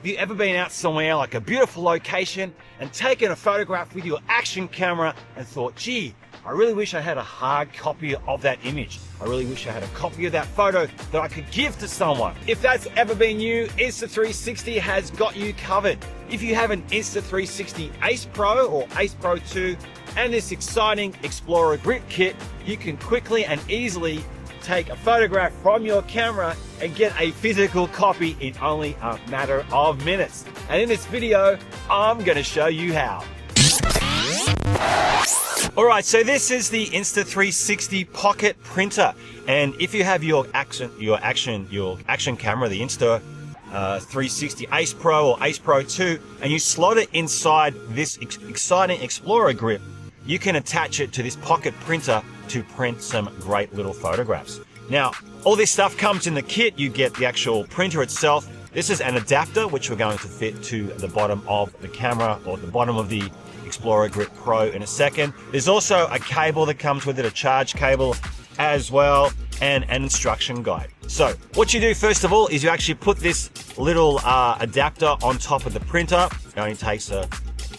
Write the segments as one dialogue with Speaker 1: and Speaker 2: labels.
Speaker 1: Have you ever been out somewhere like a beautiful location and taken a photograph with your action camera and thought, gee, I really wish I had a hard copy of that image. I really wish I had a copy of that photo that I could give to someone. If that's ever been you, Insta360 has got you covered. If you have an Insta360 Ace Pro or Ace Pro 2 and this exciting Xplorer Grip Kit, you can quickly and easily take a photograph from your camera and get a physical copy in only a matter of minutes. And in this video, I'm going to show you how. Alright, so this is the Insta360 Pocket Printer, and if you have your action camera, the Insta360 Ace Pro or Ace Pro 2, and you slot it inside this exciting Xplorer grip, you can attach it to this pocket printer to print some great little photographs. Now, all this stuff comes in the kit. You get the actual printer itself. This is an adapter which we're going to fit to the bottom of the camera or the bottom of the Xplorer Grip Pro in a second. There's also a cable that comes with it, a charge cable as well, and an instruction guide. So what you do first of all is you actually put this little adapter on top of the printer. It only takes a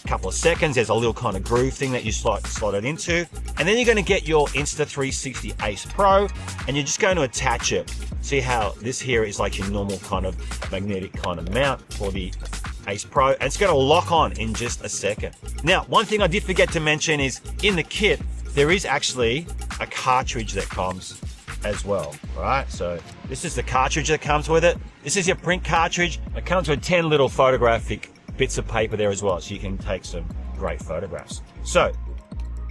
Speaker 1: couple of seconds. There's a little kind of groove thing that you slot it into, and then you're going to get your Insta360 Ace Pro and you're just going to attach it. See how this here is like your normal kind of magnetic kind of mount for the Ace Pro, and it's going to lock on in just a second. Now, one thing I did forget to mention is in the kit there is actually a cartridge that comes as well, right? So this is the cartridge that comes with it. This is your print cartridge. It comes with 10 little photographic bits of paper there as well, so you can take some great photographs. So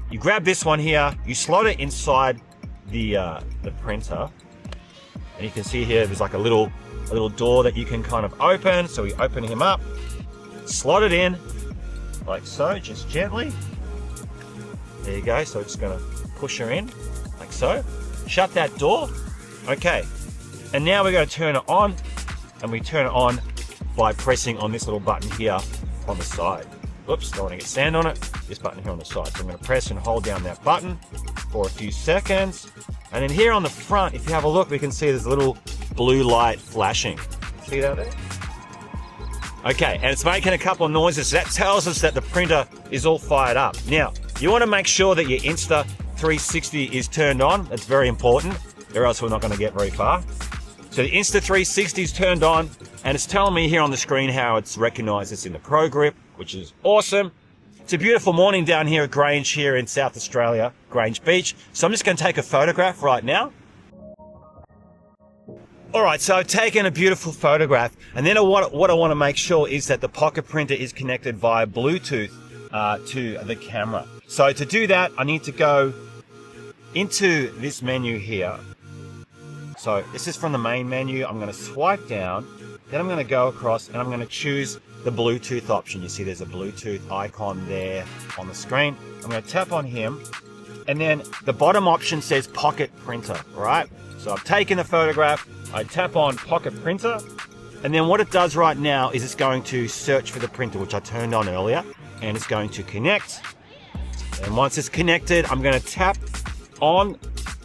Speaker 1: you grab this one here, you slot it inside the printer, and you can see here there's like a little door that you can kind of open. So we open him up, slot it in like so, just gently. There you go. So we're just going to push her in like so. Shut that door. Okay, and now we're going to turn it on, and we turn it on by pressing on this little button here on the side. Oops, don't want to get sand on it. This button here on the side. So I'm going to press and hold down that button for a few seconds. And then here on the front, if you have a look, we can see there's a little blue light flashing. See that there? Okay, and it's making a couple of noises. So that tells us that the printer is all fired up. Now, you want to make sure that your Insta360 is turned on. That's very important, or else we're not going to get very far. So the Insta360 is turned on, and it's telling me here on the screen how it's recognized it's in the Pro Grip, which is awesome. It's a beautiful morning down here at Grange here in South Australia, Grange Beach. So I'm just going to take a photograph right now. All right, so I've taken a beautiful photograph, and then what I want to make sure is that the pocket printer is connected via Bluetooth to the camera. So to do that, I need to go into this menu here. So this is from the main menu. I'm going to swipe down, then I'm going to go across, and I'm going to choose the Bluetooth option. You see there's a Bluetooth icon there on the screen. I'm going to tap on him, and then the bottom option says pocket printer, right? So I've taken the photograph, I tap on pocket printer, and then what it does right now is it's going to search for the printer, which I turned on earlier, and it's going to connect. And once it's connected, I'm going to tap on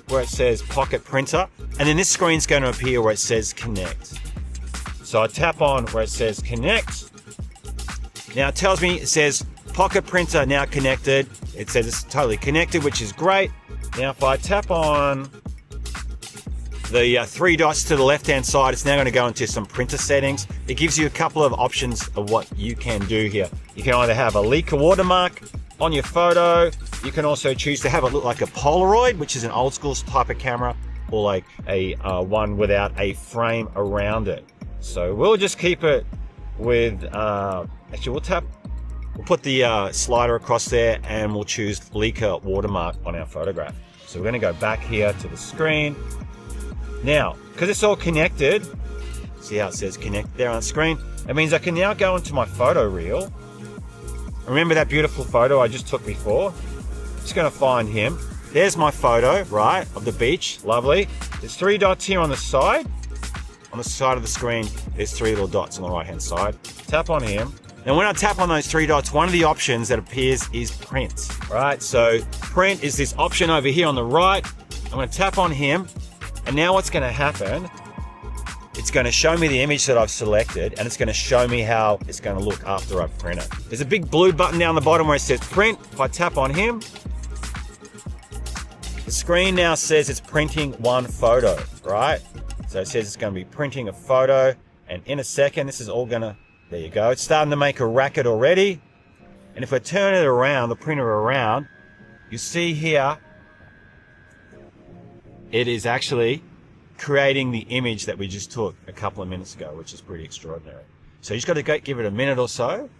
Speaker 1: where it says pocket printer, and then this screen's going to appear where it says connect. So I tap on where it says connect. Now it tells me, it says pocket printer now connected. It says it's totally connected, which is great. Now if I tap on the three dots to the left hand side, it's now going to go into some printer settings. It gives you a couple of options of what you can do here. You can either have a Leica watermark on your photo. You can also choose to have it look like a Polaroid, which is an old school type of camera, or like a one without a frame around it. So we'll just keep it with, actually we'll put the slider across there, and we'll choose Leica watermark on our photograph. So we're going to go back here to the screen. Now, because it's all connected, see how it says connect there on the screen? It means I can now go into my photo reel. Remember that beautiful photo I just took before? Just going to find him. There's my photo, right, of the beach. Lovely. There's three dots here on the side. On the side of the screen, there's three little dots on the right-hand side. Tap on him. And when I tap on those three dots, one of the options that appears is print. Right, so print is this option over here on the right. I'm going to tap on him. And now what's going to happen it's going to show me the image that I've selected, and it's going to show me how it's going to look after I print it. There's a big blue button down the bottom where it says print. If I tap on him, the screen now says it's printing one photo, right? So it says it's going to be printing a photo, and in a second, this is all going to, there you go. It's starting to make a racket already. And if I turn it around, the printer around, you see here, it is actually creating the image that we just took a couple of minutes ago, which is pretty extraordinary. So you just got to give it a minute or so,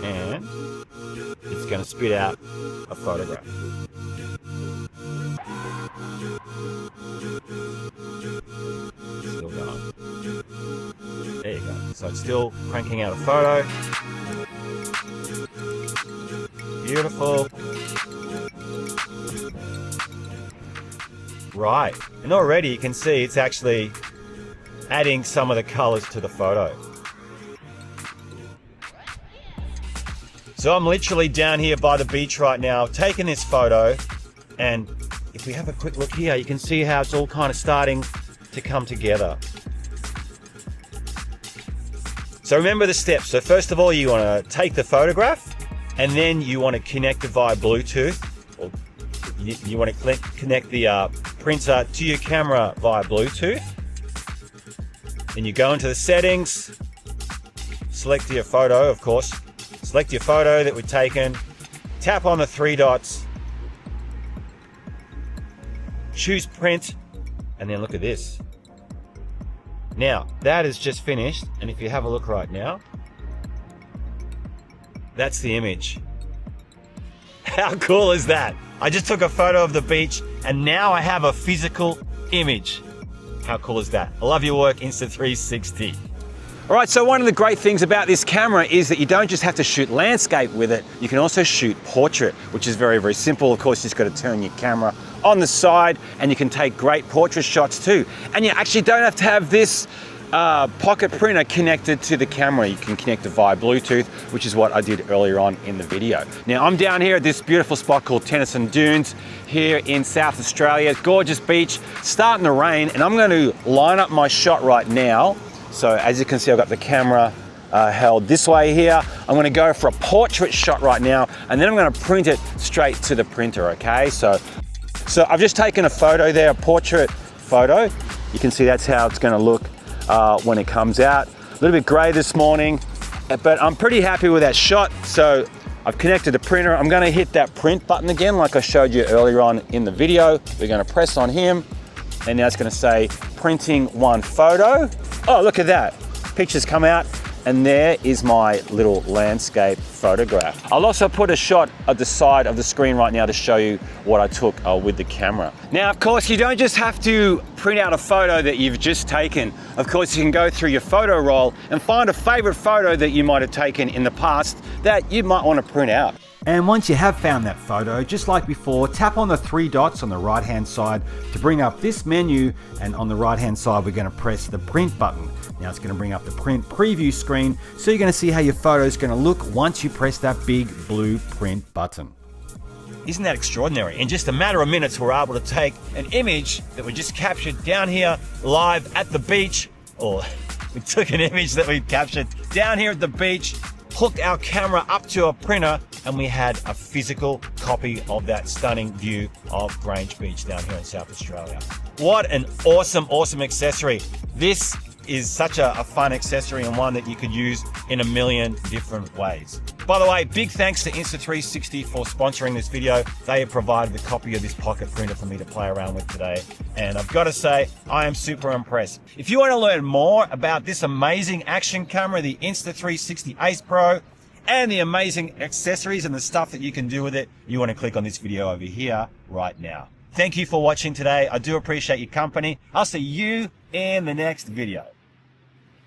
Speaker 1: and it's going to spit out a photograph. Still going. There you go. So it's still cranking out a photo. Beautiful. Right, and already you can see it's actually adding some of the colors to the photo. So I'm literally down here by the beach right now, taking this photo, and if we have a quick look here, you can see how it's all kind of starting to come together. So remember the steps. So first of all, you want to take the photograph, and then you want to connect it via Bluetooth, or you want to connect the printer to your camera via Bluetooth. Then you go into the settings, select your photo, of course. Select your photo that we've taken, tap on the three dots, choose print, and then look at this. Now, that is just finished, and if you have a look right now, that's the image. How cool is that? I just took a photo of the beach, and now I have a physical image. How cool is that? I love your work, Insta360. All right, so one of the great things about this camera is that you don't just have to shoot landscape with it, you can also shoot portrait, which is very, very simple. Of course, you just got to turn your camera on the side and you can take great portrait shots too. And you actually don't have to have this pocket printer connected to the camera. You can connect it via Bluetooth, which is what I did earlier on in the video. Now, I'm down here at this beautiful spot called Tennyson Dunes here in South Australia. Gorgeous beach, starting to rain, and I'm going to line up my shot right now. So as you can see, I've got the camera held this way here. I'm going to go for a portrait shot right now, and then I'm going to print it straight to the printer, okay? So I've just taken a photo there, a portrait photo. You can see that's how it's going to look when it comes out. A little bit gray this morning, but I'm pretty happy with that shot. So I've connected the printer. I'm going to hit that print button again, like I showed you earlier on in the video. We're going to press on him, and now it's going to say printing one photo. Oh, look at that. Pictures come out, and there is my little landscape photograph. I'll also put a shot at the side of the screen right now to show you what I took with the camera. Now, of course, you don't just have to print out a photo that you've just taken. Of course, you can go through your photo roll and find a favorite photo that you might have taken in the past that you might want to print out.
Speaker 2: And once you have found that photo, just like before, tap on the three dots on the right hand side to bring up this menu, and on the right hand side we're going to press the print button. Now it's going to bring up the print preview screen, so you're going to see how your photo is going to look once you press that big blue print button.
Speaker 1: Isn't that extraordinary? In just a matter of minutes, we're able to take an image that we just captured down here live at the beach, or we took an image that we captured down here at the beach, hooked our camera up to a printer, and we had a physical copy of that stunning view of Grange Beach down here in South Australia. What an awesome, awesome accessory. This is such a fun accessory, and one that you could use in a million different ways. By the way, big thanks to Insta360 for sponsoring this video. They have provided the copy of this pocket printer for me to play around with today, and I've got to say, I am super impressed. If you want to learn more about this amazing action camera, the Insta360 Ace Pro, and the amazing accessories and the stuff that you can do with it, you want to click on this video over here right now. Thank you for watching today. I do appreciate your company. I'll see you in the next video.